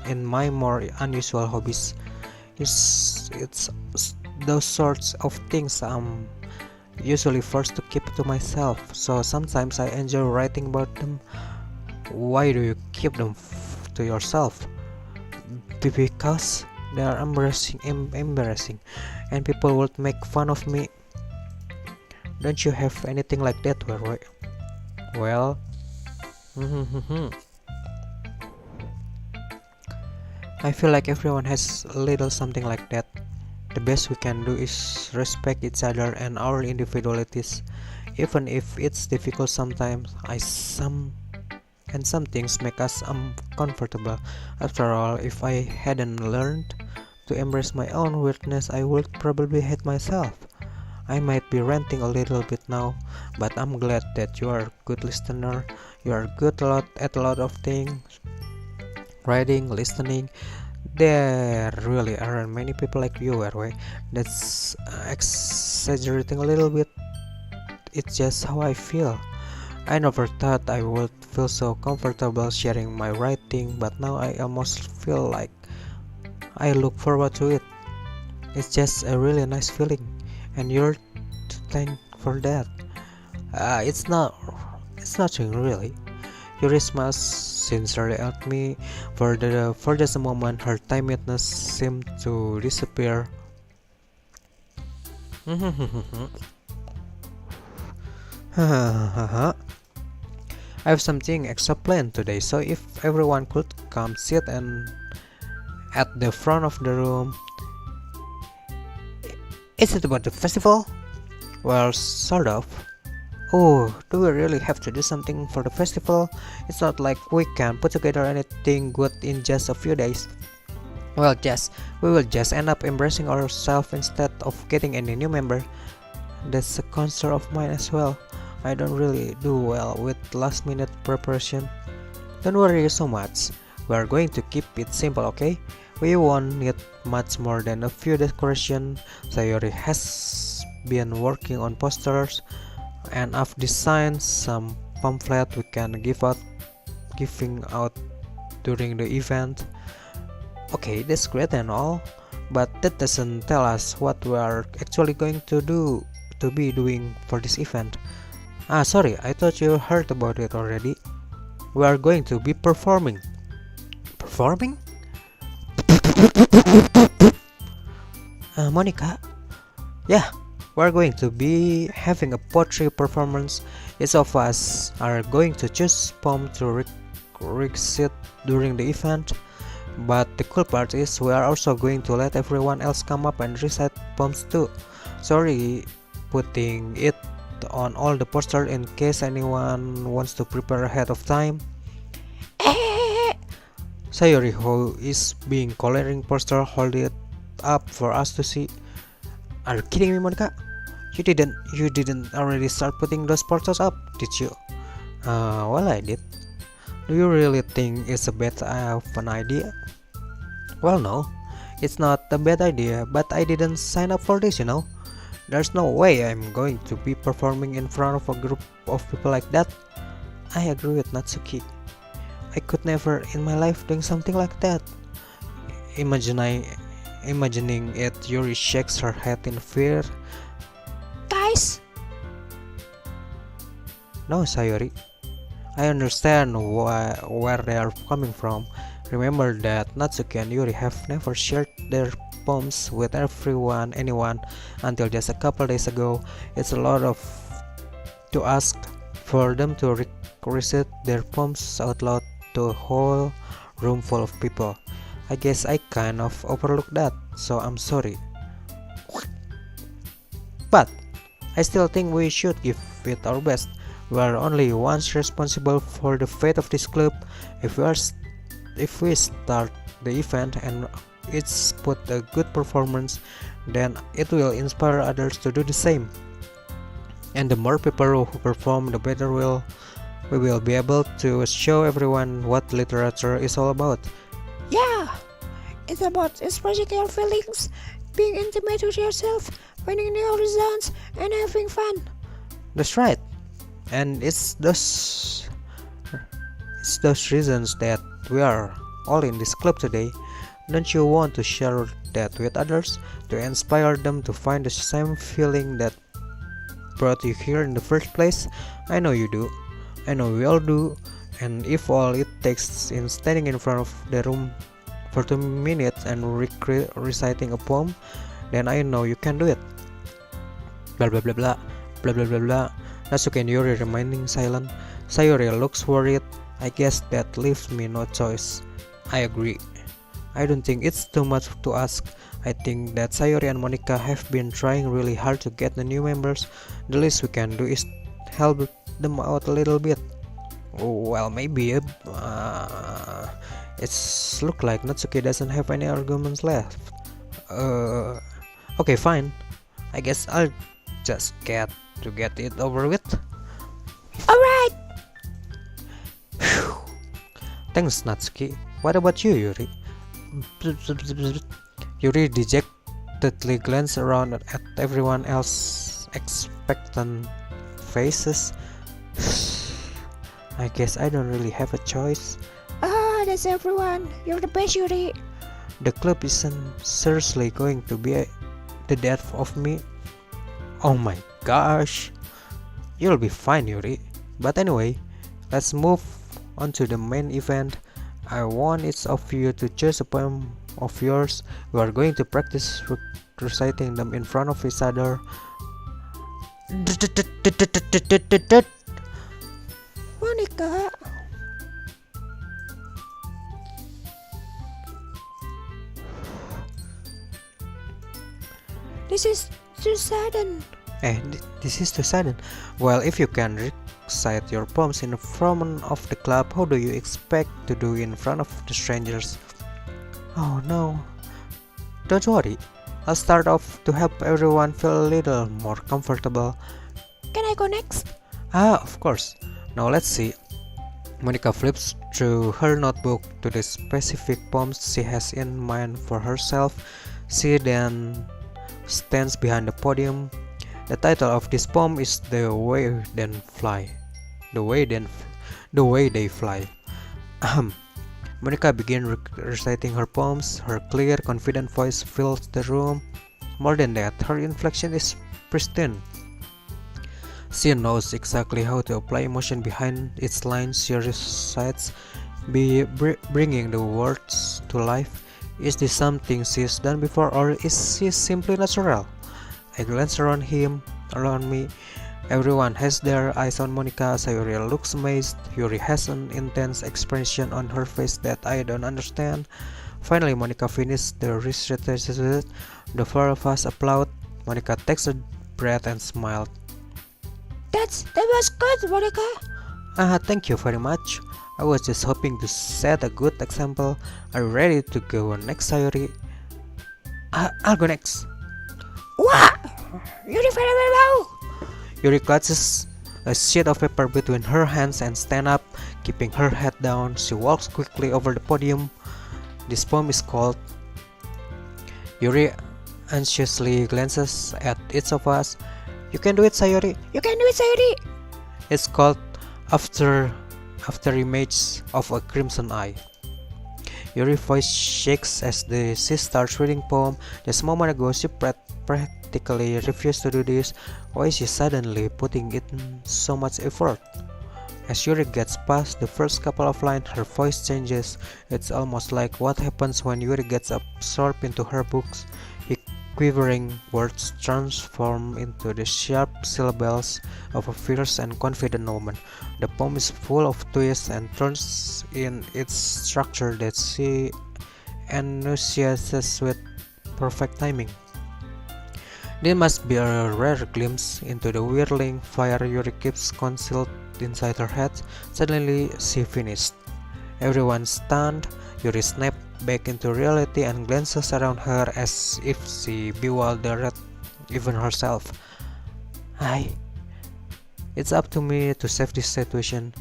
in my more unusual hobbies. It's those sorts of things I'm usually forced to keep to myself, so sometimes I enjoy writing about them. Why do you keep them to yourself? Because they are embarrassing, and people would make fun of me. Don't you have anything like that, Roy? Well, I feel like everyone has a little something like that. The best we can do is respect each other and our individualities, even if it's difficult sometimes. Some things make us uncomfortable. After all, if I hadn't learned to embrace my own weirdness, I would probably hate myself. I might be ranting a little bit now, but I'm glad that you are a good listener. You are good at a lot of things. Writing, listening, There really aren't many people like you, Erway. That's exaggerating a little bit. It's just how I feel. I never thought I would feel so comfortable sharing my writing, but now I almost feel like I look forward to it. It's just a really nice feeling, and you're to thank for that. It's nothing really. Yuri smiles sincerely at me. For just a moment, her timidness seemed to disappear. I have something extra planned today, so if everyone could come sit and at the front of the room. Is it about the festival? Well, sort of. Oh, do we really have to do something for the festival? It's not like we can put together anything good in just a few days. Well, we will just end up embracing ourselves instead of getting any new member. That's a concern of mine as well. I don't really do well with last minute preparation. Don't worry so much. We are going to keep it simple, okay? We won't need much more than a few decorations. Sayori has been working on posters, and I've designed some pamphlet we can giving out during the event. Okay, that's great and all, but that doesn't tell us what we are actually going to be doing for this event. Ah, sorry, I thought you heard about it already. We are going to be performing. Performing? Monica? Yeah, we're going to be having a poetry performance. Each of us are going to choose poem to recite during the event. But the cool part is we are also going to let everyone else come up and recite poems too. Sorry, putting it on all the posters in case anyone wants to prepare ahead of time. Eh, Sayori, who is being coloring poster, hold it up for us to see. Are you kidding me, Monica? You didn't already start putting those posters up, did you? Well, I did. Do you really think it's a bad of an idea? Well, no, it's not a bad idea, but I didn't sign up for this, you know. There's no way I'm going to be performing in front of a group of people like that. I agree with Natsuki. I could never in my life doing something like that. Imagining it, Yuri shakes her head in fear. guys, No, Sayori. I understand where they are coming from. Remember that Natsuki and Yuri have never shared their poems with anyone until just a couple days ago. It's a lot of to ask for them to recite their poems out loud to a whole room full of people. I guess I kind of overlooked that, so I'm sorry. But I still think we should give it our best. We are only once responsible for the fate of this club. If we start the event and it's put a good performance, then it will inspire others to do the same. And the more people who perform, the better we will be able to show everyone what literature is all about. yeah, it's about expressing your feelings, being intimate with yourself, finding new horizons, and having fun. That's right. And it's those reasons that we are all in this club today. Don't you want to share that with others, to inspire them to find the same feeling that brought you here in the first place? I know you do. I know we all do. And if all it takes is standing in front of the room for 2 minutes and reciting a poem, then I know you can do it. Blah blah blah blah. Blah blah blah blah. Natsuki and Yuri remaining silent. Sayori looks worried. I guess that leaves me no choice. I agree. I don't think it's too much to ask. I think that Sayori and Monica have been trying really hard to get the new members. The least we can do is help them out a little bit. Well, maybe it's look like Natsuki doesn't have any arguments left. Okay, fine. I guess I'll just get it over with. Alright, Thanks, Natsuki. What about you, Yuri? Yuri dejectedly glanced around at everyone else's expectant faces. I guess I don't really have a choice. Ah, that's everyone. You're the best, Yuri. The club isn't seriously going to be the death of me. Oh my gosh. You'll be fine, Yuri. But anyway, let's move on to the main event. I want each of you to choose a poem of yours. We are going to practice reciting them in front of each other. Monica. This is too sudden. This is too sudden. Well, if you can recite your poems in front of the club, how do you expect to do in front of the strangers? Oh no. Don't worry. I'll start off to help everyone feel a little more comfortable. Can I go next? Ah, of course. Now let's see. Monica flips through her notebook to the specific poems she has in mind for herself. She then stands behind the podium. The title of this poem is The Way Then Fly. The way they fly. Monica begins reciting her poems. Her clear, confident voice fills the room. More than that, her inflection is pristine. She knows exactly how to apply emotion behind each line she recites, bringing the words to life. Is this something she's done before, or is she simply natural? I glance around me. Everyone has their eyes on Monica. Sayuri looks amazed. Yuri has an intense expression on her face that I don't understand. Finally, Monica finished the recitation. The four of us applaud. Monica takes a breath and smiled. That was good, Monica. Thank you very much. I was just hoping to set a good example. Are you ready to go next, Sayuri? I'll go next. What? Yuri very well. Yuri clutches a sheet of paper between her hands and stands up, keeping her head down. She walks quickly over the podium. This poem is called. Yuri anxiously glances at each of us. You can do it, Sayuri. You can do it, Sayuri. It's called After Image of a Crimson Eye. Yuri's voice shakes as she starts reading poem. Just a moment ago, she practically refused to do this. Why is she suddenly putting in so much effort? As Yuri gets past the first couple of lines, her voice changes. It's almost like what happens when Yuri gets absorbed into her books. His quivering words transform into the sharp syllables of a fierce and confident woman. The poem is full of twists and turns in its structure that she enunciates with perfect timing. This must be a rare glimpse into the whirling fire Yuri keeps concealed inside her head. Suddenly, she finished. Everyone stunned. Yuri snapped back into reality and glances around her as if she bewildered even herself. It's up to me to save this situation.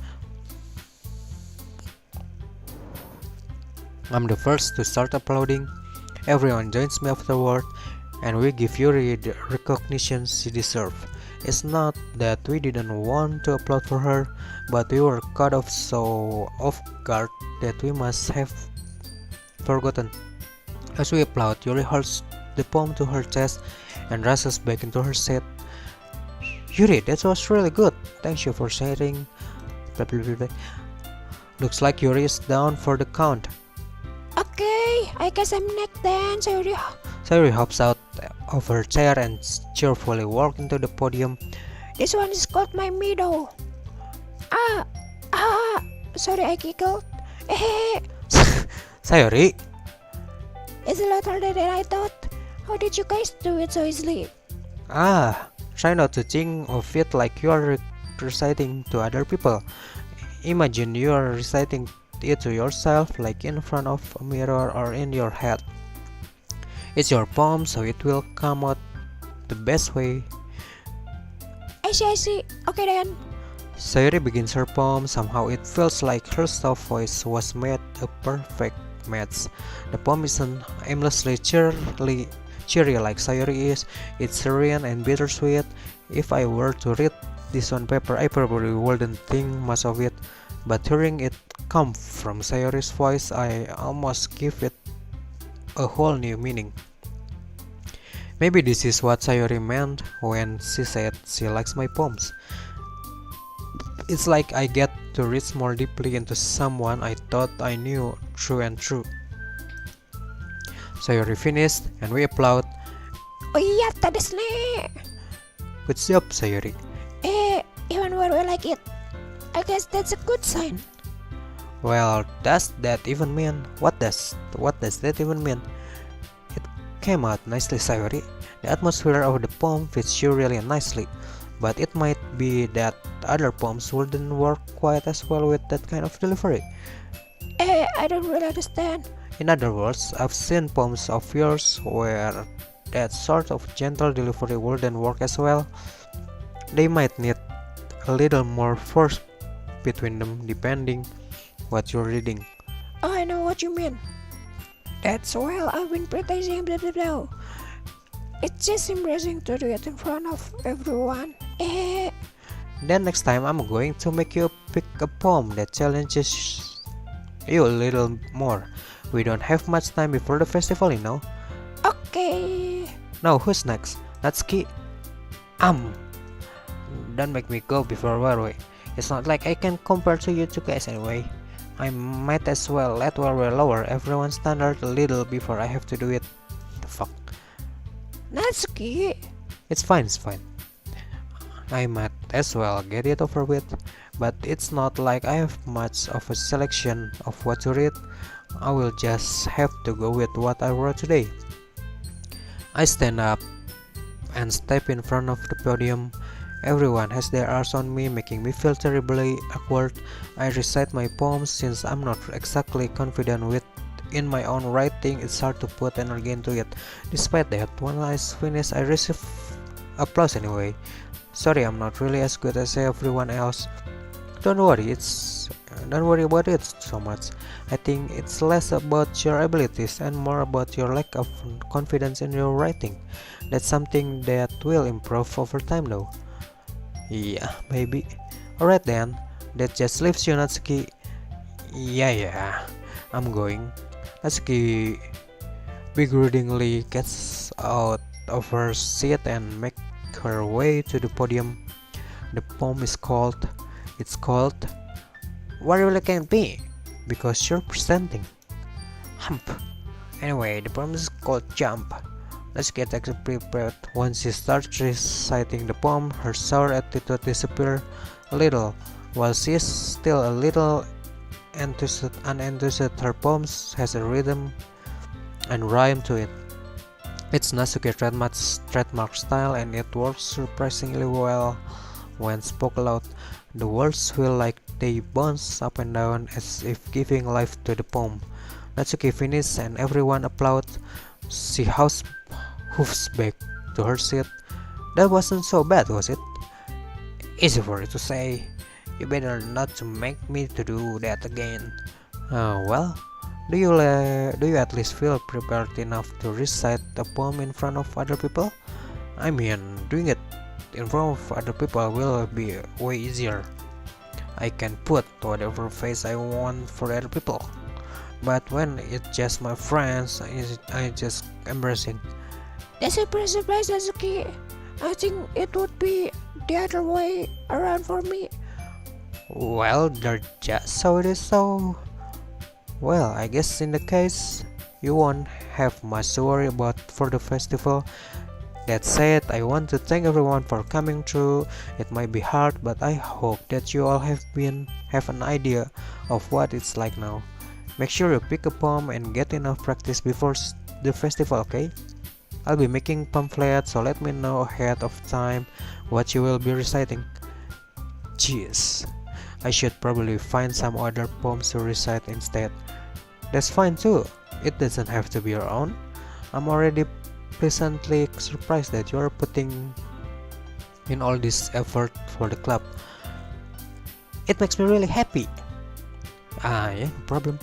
I'm the first to start applauding. Everyone joins me afterward, and we give Yuri the recognition she deserves. It's not that we didn't want to applaud for her, but we were caught so off guard that we must have forgotten. As we applaud, Yuri holds the poem to her chest and rushes back into her seat. Yuri, that was really good. Thank you for sharing. Looks like Yuri is down for the count. Okay, I guess I'm next then, Sayuri. Sayuri hops out of her chair and cheerfully walks into the podium. This one is called my middle. Sorry, I giggled. Sayuri, It's a lot harder than I thought. How did you guys do it so easily? try not to think of it like you are reciting to other people. Imagine you are reciting it to yourself, like in front of a mirror or in your head. It's your poem, so it will come out the best way. I see. Okay then. Sayuri begins her poem. Somehow it feels like her soft voice was made a perfect match. The poem isn't aimlessly cheery like Sayori is. It's serene and bittersweet. If I were to read this on paper, I probably wouldn't think much of it. But hearing it come from Sayori's voice, I almost give it a whole new meaning. Maybe this is what Sayori meant when she said she likes my poems. It's like I get to reach more deeply into someone I thought I knew through and through. Sayori finished and we applaud. おいやったですね Good job, Sayori. Even when we like it, I guess that's a good sign. Well, does that even mean? What does that even mean? It came out nicely, Sayori. The atmosphere of the poem fits you really nicely, but it might be that other poems wouldn't work quite as well with that kind of delivery. I don't really understand. In other words, I've seen poems of yours where that sort of gentle delivery wouldn't work as well. They might need a little more force between them depending what you're reading. Oh, I know what you mean. That's well, I've been practicing blah blah blah. It's just embarrassing to do it in front of everyone. Then next time I'm going to make you pick a poem that challenges you a little more. We don't have much time before the festival, you know. Okay. Now who's next? Natsuki? Don't make me go before Warway. It's not like I can compare to you two guys anyway. I might as well let Warway lower everyone's standard a little before I have to do it. The fuck? Natsuki. It's fine. I might as well get it over with, but it's not like I have much of a selection of what to read. I will just have to go with what I wrote today. I stand up and step in front of the podium. Everyone has their eyes on me, making me feel terribly awkward. I recite my poems since I'm not exactly confident in my own writing. It's hard to put energy into it. Despite that, when I finish, I receive applause anyway. Sorry, I'm not really as good as everyone else. Don't worry about it so much. I think it's less about your abilities and more about your lack of confidence in your writing. That's something that will improve over time though. Yeah, maybe. Alright then, that just leaves you, Natsuki. Yeah, I'm going. Natsuki begrudgingly gets out of her seat and makes her way to the podium. The poem is called What Really Can Be, because you're presenting. Hump. Anyway, the poem is called Jump. Let's get prepared. Once she starts reciting the poem, her sour attitude disappears a little. While she is still a little unenthusiastic, her poems has a rhythm and rhyme to it. It's Natsuki's trademark style, and it works surprisingly well when spoken aloud. The words feel like they bounce up and down as if giving life to the poem. Natsuki finishes and everyone applauds. She hoofs back to her seat. That wasn't so bad, was it? Easy for you to say. You better not to make me to do that again. Well, do you at least feel prepared enough to recite a poem in front of other people? I mean, doing it in front of other people will be way easier. I can put whatever face I want for other people. But when it's just my friends, I just embrace it. That's a pretty surprise, Natsuki. I think it would be the other way around for me. Well, they're just how it is, so... Well, I guess in the case, you won't have much to worry about for the festival. That said, I want to thank everyone for coming through. It might be hard, but I hope that you all have an idea of what it's like now. Make sure you pick a poem and get enough practice before the festival, okay? I'll be making pamphlets, so let me know ahead of time what you will be reciting. Jeez, I should probably find some other poems to recite instead. That's fine too, it doesn't have to be your own. I'm already pleasantly surprised that you're putting in all this effort for the club. It makes me really happy. Yeah, no problem.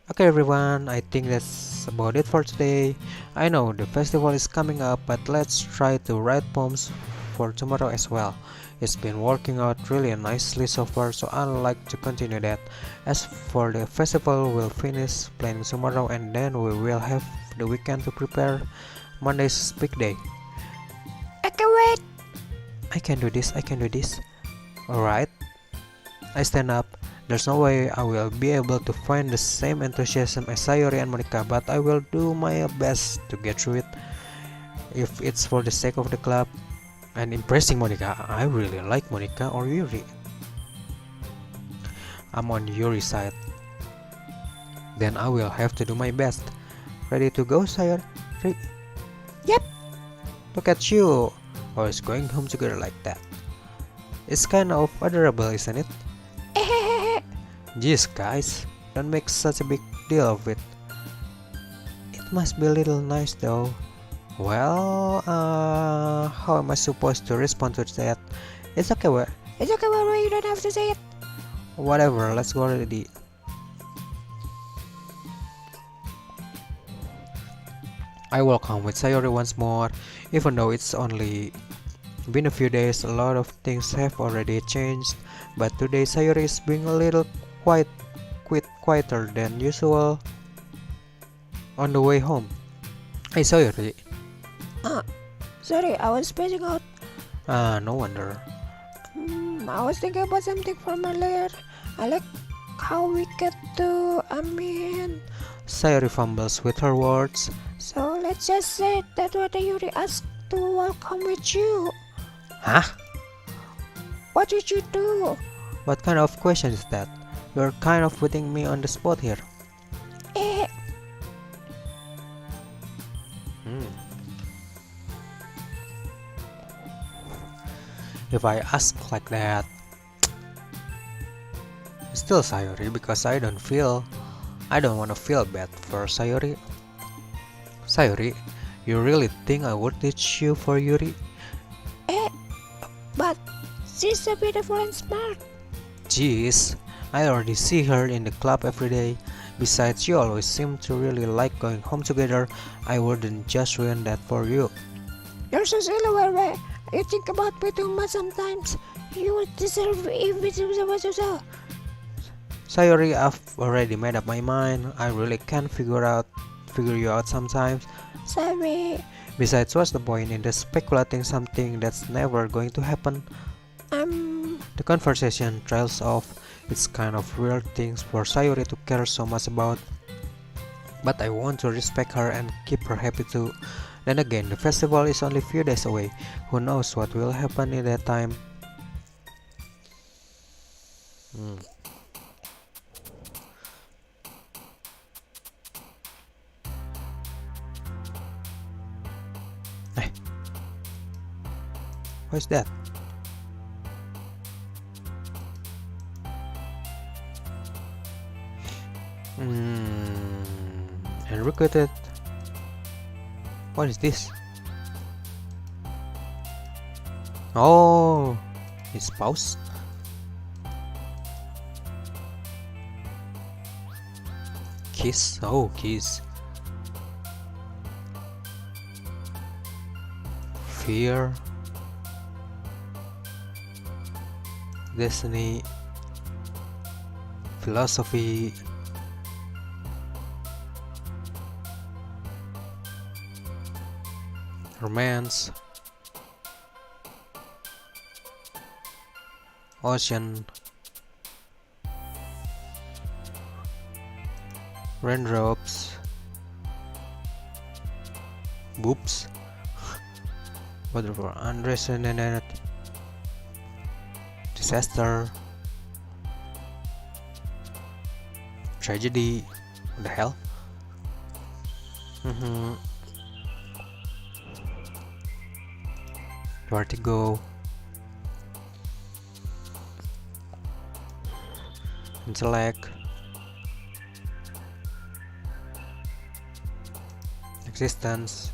Okay everyone, I think that's about it for today. I know the festival is coming up, but let's try to write poems for tomorrow as well. It's been working out really nicely so far, so I'd like to continue that. As for the festival, we'll finish planning tomorrow and then we will have the weekend to prepare Monday's big day. Okay, wait. I can do this, I can do this. Alright, I stand up. There's no way I will be able to find the same enthusiasm as Sayori and Monica, but I will do my best to get through it. If it's for the sake of the club and impressing Monica, I really like Monica or Yuri. I'm on Yuri's side. Then I will have to do my best. Ready to go, Sayori? Yep. Look at you, always going home together like that. It's kind of adorable, isn't it? Jeez, guys, don't make such a big deal of it. It must be a little nice though. Well, how am I supposed to respond to that? It's okay, It's okay, wait, you don't have to say it. whatever, let's go already. I welcome with Sayori once more, even though it's only been a few days, a lot of things have already changed, but today Sayori is being a little quieter than usual on the way home. Hey Sayori. Sorry, I was spacing out. No wonder. I was thinking about something from earlier. I like how we get to, Sayori fumbles with her words. so let's just say that what Yuri asked to welcome with you. Huh? What would you do? What kind of question is that? You're kind of putting me on the spot here. Eh, If I ask like that, still Sayori, because I don't want to feel bad for Sayori. Sayori, you really think I would teach you for Yuri? but she's so beautiful and smart. Jeez, I already see her in the club every day. Besides, you always seem to really like going home together. I wouldn't just ruin that for you. You're so silly, where you think about me too much sometimes. You would deserve even so. Sayori, I've already made up my mind. I really can't figure you out sometimes. Sorry. Besides, what's the point in the speculating something that's never going to happen? The conversation trails off. It's kind of weird things for Sayori to care so much about. But I want to respect her and keep her happy too. Then again, the festival is only a few days away. Who knows what will happen in that time? What's that? And recruited. What is this? Oh, his spouse. Kiss. Oh, kiss. Fear. Destiny. Philosophy. Romance. Ocean. Raindrops. Boobs. Whatever. Unreasoned. Disaster. Tragedy. What the hell? Vertigo. Intellect. Existence.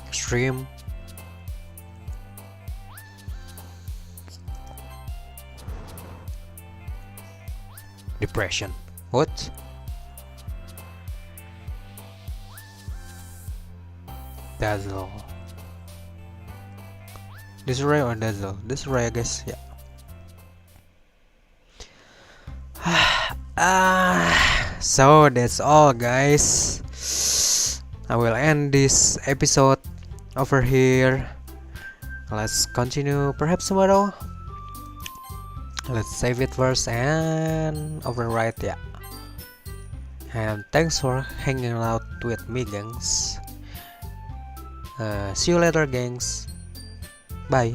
Extreme. depression. What? Dazzle. This is Ray or Dazzle? This is Ray, I guess. Yeah. So that's all, guys. I will end this episode over here. Let's continue perhaps tomorrow. Let's save it first and overwrite, yeah. And thanks for hanging out with me, gangs. See you later, gangs. Bye.